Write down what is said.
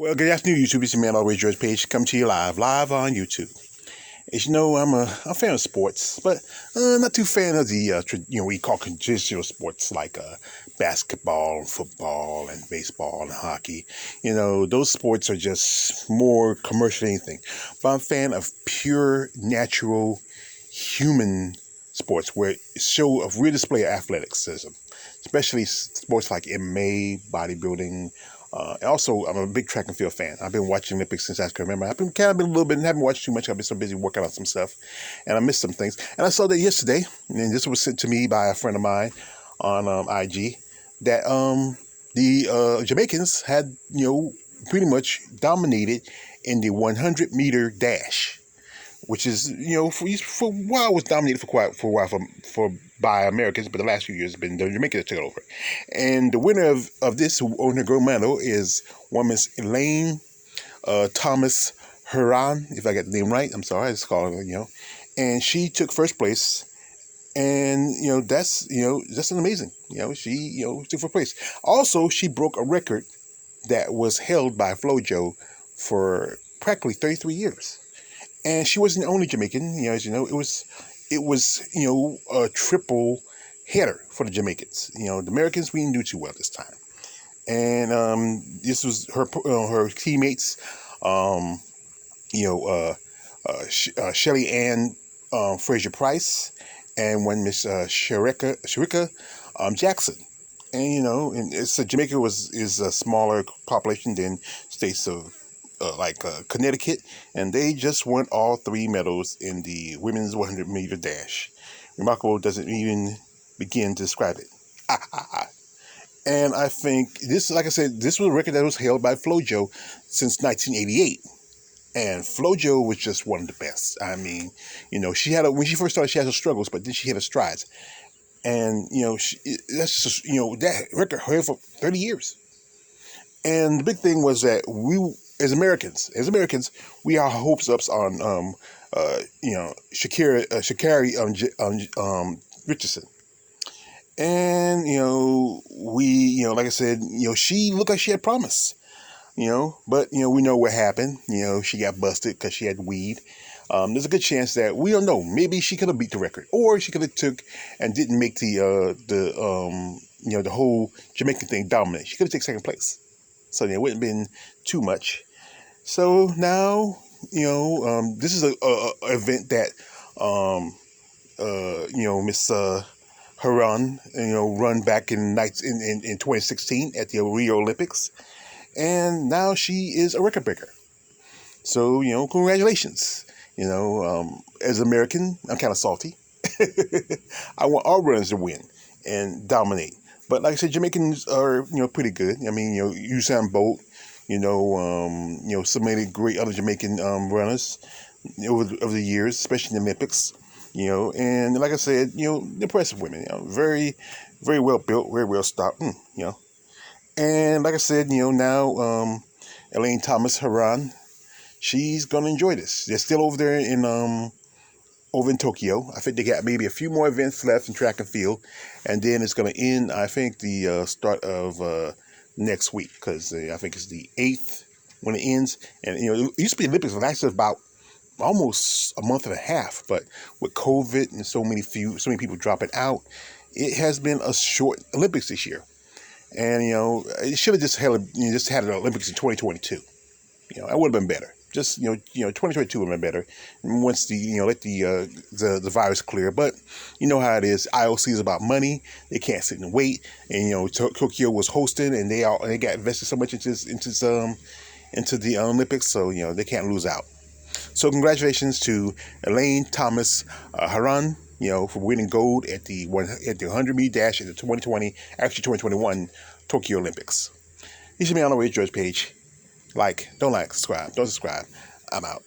Well, good afternoon, YouTube. It's your man, always George Page, come to you live on YouTube. As you know, I'm a fan of sports, but not too fan of the we call traditional sports like basketball, football, and baseball and hockey. You know, those sports are just more commercial than anything. But I'm a fan of pure, natural, human sports where it show a real display of athleticism, especially sports like MMA, bodybuilding. Also, I'm a big track and field fan. I've been watching Olympics since I can remember. I've been a little bit, haven't watched too much. I've been so busy working on some stuff, and I missed some things. And I saw that yesterday, and this was sent to me by a friend of mine on IG, that the Jamaicans had, pretty much dominated in the 100-meter dash, which is, for a while was dominated for by Americans, but the last few years have been the Jamaicans that took it over. And the winner of this, who won her gold medal, is one Miss Elaine Thomas Huron, if I got the name right. I'm sorry, I just called her, and she took first place. And that's amazing. She took first place. Also, she broke a record that was held by Flojo for practically 33 years. And she wasn't the only Jamaican. As you know, it was a triple header for the Jamaicans. The Americans, we didn't do too well this time. And this was her teammates, Shelly Ann Fraser Price, and one Miss Sharika Jackson. And and Jamaica is a smaller population than states of like Connecticut, and they just won all 3 medals in the women's 100-meter dash. Remarkable doesn't even begin to describe it. And I think this, like I said, this was a record that was held by Flojo since 1988. And Flojo was just one of the best. I mean, she had when she first started, she had her struggles, but then she hit her strides. And that's just that record held for 30 years. And the big thing was that we, as Americans, we are hopes ups on Sha'Carri Richardson. And we like I said, she looked like she had promise. But we know what happened. She got busted because she had weed. There's a good chance that, we don't know, maybe she could have beat the record, or she could have took and didn't make the whole Jamaican thing dominant. She could have taken second place, so it wouldn't have been too much. So now, this is a event that Miss Haran, run back in 2016 at the Rio Olympics, and now she is a record breaker. So congratulations. As an American, I'm kind of salty. I want all runners to win and dominate. But like I said, Jamaicans are pretty good. I mean, Usain Bolt, so many great other Jamaican runners over the years, especially in the Olympics. And like I said, impressive women. Very, very well built, very well stocked. And like I said, now Elaine Thomas Huron, she's gonna enjoy this. They're still over there in Tokyo. I think they got maybe a few more events left in track and field, and then it's gonna end, I think, the start of next week, because I think it's the 8th when it ends. And it used to be the Olympics was actually about almost a month and a half, but with COVID and so many people dropping out, it has been a short Olympics this year. And it should have just had an Olympics in 2022. That would have been better. Just 2022 would have been better once let the virus clear. But you know how it is. IOC is about money. They can't sit and wait. And Tokyo was hosting, and they got invested so much into the Olympics, so they can't lose out. So congratulations to Elaine Thomas Haran, for winning gold at the 100-meter dash at the 2021 Tokyo Olympics. You should be on the way, George Page. Don't subscribe. I'm out.